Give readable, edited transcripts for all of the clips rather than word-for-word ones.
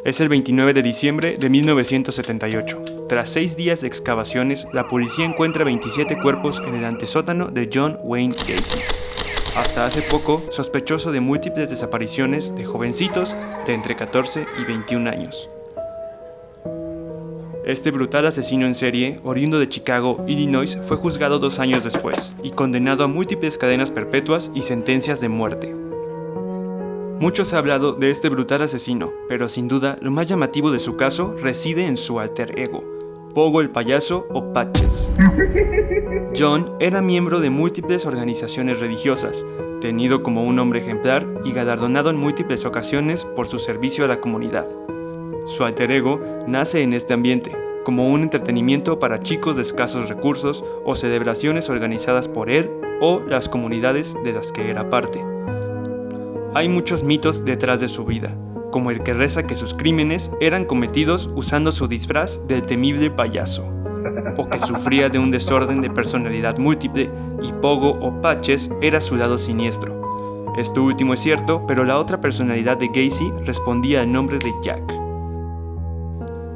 Es el 29 de diciembre de 1978. Tras 6 días de excavaciones, la policía encuentra 27 cuerpos en el antesótano de John Wayne Gacy. Hasta hace poco, sospechoso de múltiples desapariciones de jovencitos de entre 14 y 21 años. Este brutal asesino en serie, oriundo de Chicago, Illinois, fue juzgado 2 años después y condenado a múltiples cadenas perpetuas y sentencias de muerte. Mucho se ha hablado de este brutal asesino, pero sin duda lo más llamativo de su caso reside en su alter ego, Pogo el payaso o Patches. John era miembro de múltiples organizaciones religiosas, tenido como un hombre ejemplar y galardonado en múltiples ocasiones por su servicio a la comunidad. Su alter ego nace en este ambiente, como un entretenimiento para chicos de escasos recursos o celebraciones organizadas por él o las comunidades de las que era parte. Hay muchos mitos detrás de su vida, como el que reza que sus crímenes eran cometidos usando su disfraz del temible payaso, o que sufría de un desorden de personalidad múltiple y Pogo o Patches era su lado siniestro. Esto último es cierto, pero la otra personalidad de Gacy respondía al nombre de Jack.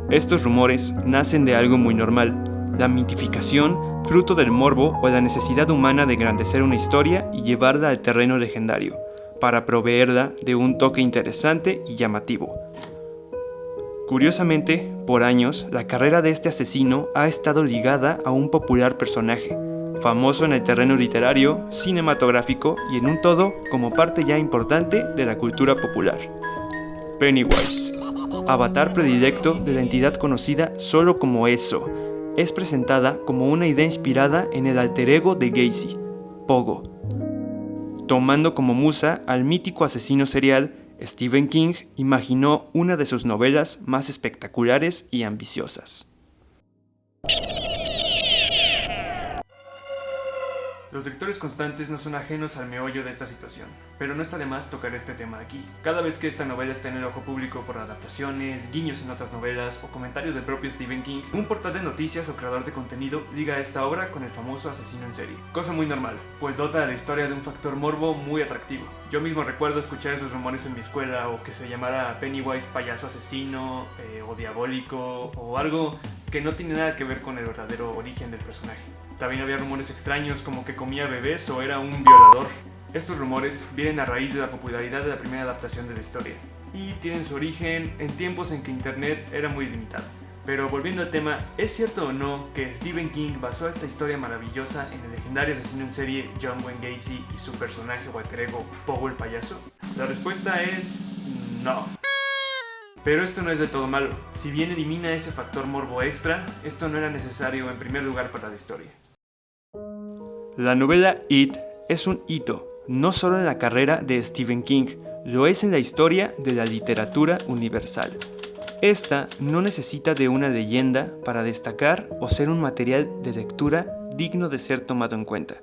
Estos rumores nacen de algo muy normal, la mitificación, fruto del morbo o la necesidad humana de engrandecer una historia y llevarla al terreno legendario, para proveerla de un toque interesante y llamativo. Curiosamente, por años, la carrera de este asesino ha estado ligada a un popular personaje, famoso en el terreno literario, cinematográfico y en un todo como parte ya importante de la cultura popular. Pennywise, avatar predilecto de la entidad conocida solo como eso, es presentada como una idea inspirada en el alter ego de Gacy, Pogo, tomando como musa al mítico asesino serial. Stephen King imaginó una de sus novelas más espectaculares y ambiciosas. Los lectores constantes no son ajenos al meollo de esta situación, pero no está de más tocar este tema aquí. Cada vez que esta novela está en el ojo público por adaptaciones, guiños en otras novelas o comentarios del propio Stephen King, un portal de noticias o creador de contenido liga esta obra con el famoso asesino en serie. Cosa muy normal, pues dota a la historia de un factor morbo muy atractivo. Yo mismo recuerdo escuchar esos rumores en mi escuela, o que se llamara Pennywise payaso asesino, o diabólico, o algo que no tiene nada que ver con el verdadero origen del personaje. También había rumores extraños como que comía bebés o era un violador. Estos rumores vienen a raíz de la popularidad de la primera adaptación de la historia y tienen su origen en tiempos en que internet era muy limitado. Pero volviendo al tema, ¿es cierto o no que Stephen King basó esta historia maravillosa en el legendario asesino en serie John Wayne Gacy y su personaje o alter ego Pogo el payaso? La respuesta es no. Pero esto no es del todo malo. Si bien elimina ese factor morbo extra, esto no era necesario en primer lugar para la historia. La novela It es un hito, no solo en la carrera de Stephen King, lo es en la historia de la literatura universal. Esta no necesita de una leyenda para destacar o ser un material de lectura digno de ser tomado en cuenta.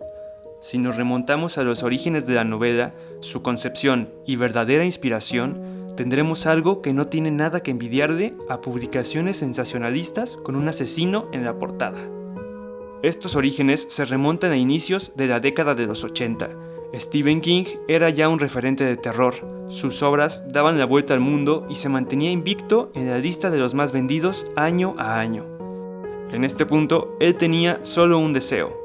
Si nos remontamos a los orígenes de la novela, su concepción y verdadera inspiración, tendremos algo que no tiene nada que envidiarle a publicaciones sensacionalistas con un asesino en la portada. Estos orígenes se remontan a inicios de la década de los 80. Stephen King era ya un referente de terror. Sus obras daban la vuelta al mundo y se mantenía invicto en la lista de los más vendidos año a año. En este punto, él tenía solo un deseo: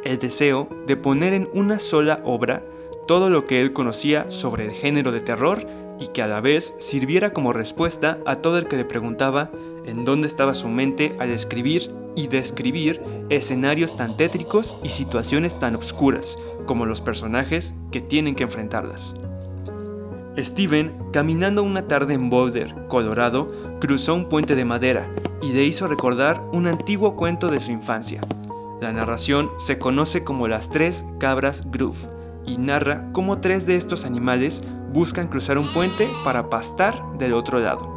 el deseo de poner en una sola obra todo lo que él conocía sobre el género de terror y que a la vez sirviera como respuesta a todo el que le preguntaba en dónde estaba su mente al escribir y describir escenarios tan tétricos y situaciones tan oscuras como los personajes que tienen que enfrentarlas. Steven, caminando una tarde en Boulder, Colorado, cruzó un puente de madera y le hizo recordar un antiguo cuento de su infancia. La narración se conoce como las 3 cabras Gruff y narra cómo 3 de estos animales buscan cruzar un puente para pastar del otro lado.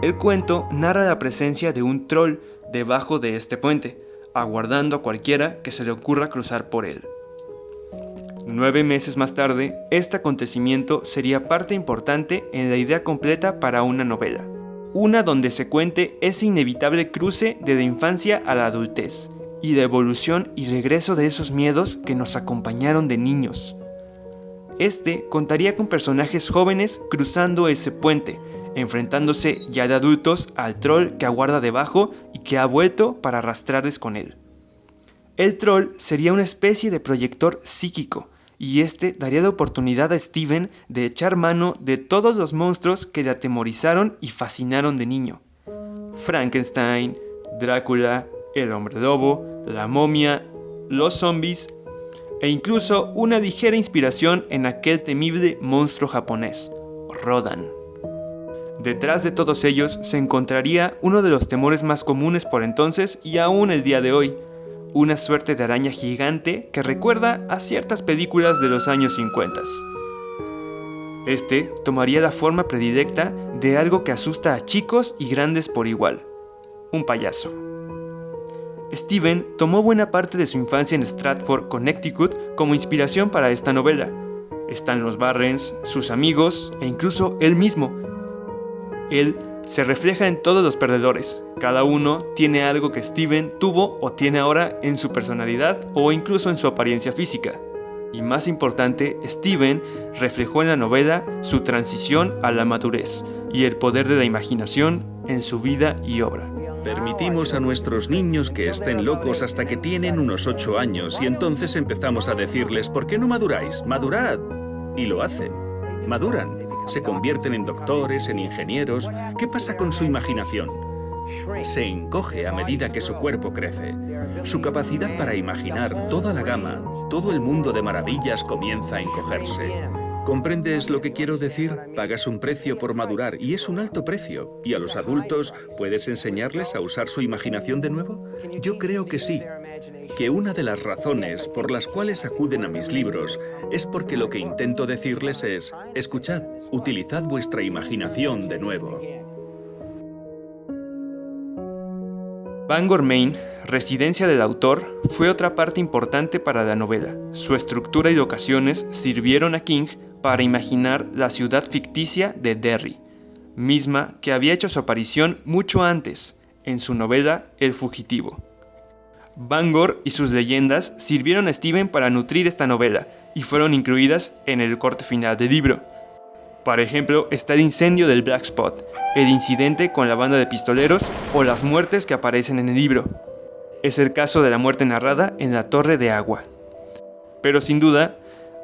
El cuento narra la presencia de un troll debajo de este puente, aguardando a cualquiera que se le ocurra cruzar por él. 9 meses más tarde, este acontecimiento sería parte importante en la idea completa para una novela, una donde se cuente ese inevitable cruce de la infancia a la adultez, y la evolución y regreso de esos miedos que nos acompañaron de niños. Este contaría con personajes jóvenes cruzando ese puente, enfrentándose ya de adultos al troll que aguarda debajo y que ha vuelto para arrastrarles con él. El troll sería una especie de proyector psíquico, y este daría la oportunidad a Steven de echar mano de todos los monstruos que le atemorizaron y fascinaron de niño. Frankenstein, Drácula, el hombre lobo, la momia, los zombies e incluso una ligera inspiración en aquel temible monstruo japonés, Rodan. Detrás de todos ellos se encontraría uno de los temores más comunes por entonces y aún el día de hoy, una suerte de araña gigante que recuerda a ciertas películas de los años 50. Este tomaría la forma predilecta de algo que asusta a chicos y grandes por igual, un payaso. Steven tomó buena parte de su infancia en Stratford, Connecticut, como inspiración para esta novela. Están los Barrens, sus amigos e incluso él mismo. Él se refleja en todos los perdedores. Cada uno tiene algo que Steven tuvo o tiene ahora en su personalidad o incluso en su apariencia física. Y más importante, Steven reflejó en la novela su transición a la madurez y el poder de la imaginación en su vida y obra. Permitimos a nuestros niños que estén locos hasta que tienen unos 8 años y entonces empezamos a decirles, ¿por qué no maduráis? ¡Madurad! Y lo hacen. Maduran. Se convierten en doctores, en ingenieros. ¿Qué pasa con su imaginación? Se encoge a medida que su cuerpo crece. Su capacidad para imaginar toda la gama, todo el mundo de maravillas comienza a encogerse. ¿Comprendes lo que quiero decir? Pagas un precio por madurar y es un alto precio. ¿Y a los adultos puedes enseñarles a usar su imaginación de nuevo? Yo creo que sí. Que una de las razones por las cuales acuden a mis libros es porque lo que intento decirles es: escuchad, utilizad vuestra imaginación de nuevo. Bangor, Maine, residencia del autor, fue otra parte importante para la novela. Su estructura y locaciones sirvieron a King para imaginar la ciudad ficticia de Derry, misma que había hecho su aparición mucho antes, en su novela El fugitivo. Bangor y sus leyendas sirvieron a Steven para nutrir esta novela y fueron incluidas en el corte final del libro. Por ejemplo, está el incendio del Black Spot, el incidente con la banda de pistoleros o las muertes que aparecen en el libro. Es el caso de la muerte narrada en la Torre de Agua. Pero sin duda,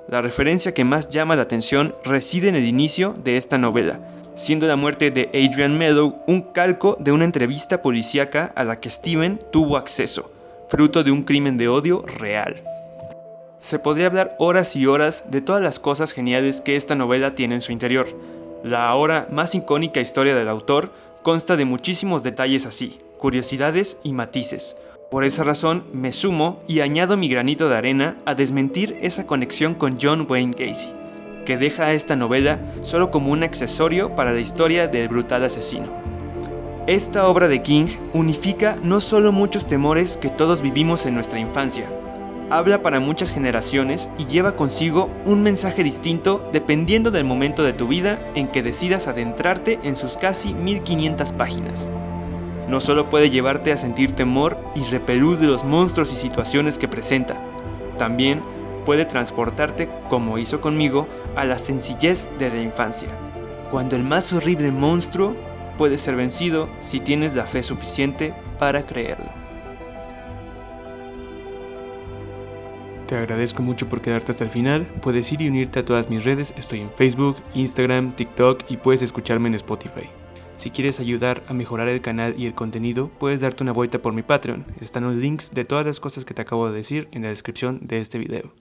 la referencia que más llama la atención reside en el inicio de esta novela, siendo la muerte de Adrian Meadow un calco de una entrevista policíaca a la que Steven tuvo acceso, fruto de un crimen de odio real. Se podría hablar horas y horas de todas las cosas geniales que esta novela tiene en su interior. La ahora más icónica historia del autor consta de muchísimos detalles así, curiosidades y matices. Por esa razón me sumo y añado mi granito de arena a desmentir esa conexión con John Wayne Gacy, que deja a esta novela solo como un accesorio para la historia del brutal asesino. Esta obra de King unifica no solo muchos temores que todos vivimos en nuestra infancia, habla para muchas generaciones y lleva consigo un mensaje distinto dependiendo del momento de tu vida en que decidas adentrarte en sus casi 1500 páginas. No solo puede llevarte a sentir temor y repelús de los monstruos y situaciones que presenta, también puede transportarte, como hizo conmigo, a la sencillez de la infancia, cuando el más horrible monstruo puede ser vencido si tienes la fe suficiente para creerlo. Te agradezco mucho por quedarte hasta el final. Puedes ir y unirte a todas mis redes. Estoy en Facebook, Instagram, TikTok y puedes escucharme en Spotify. Si quieres ayudar a mejorar el canal y el contenido, puedes darte una vuelta por mi Patreon. Están los links de todas las cosas que te acabo de decir en la descripción de este video.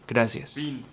Gracias. Fin.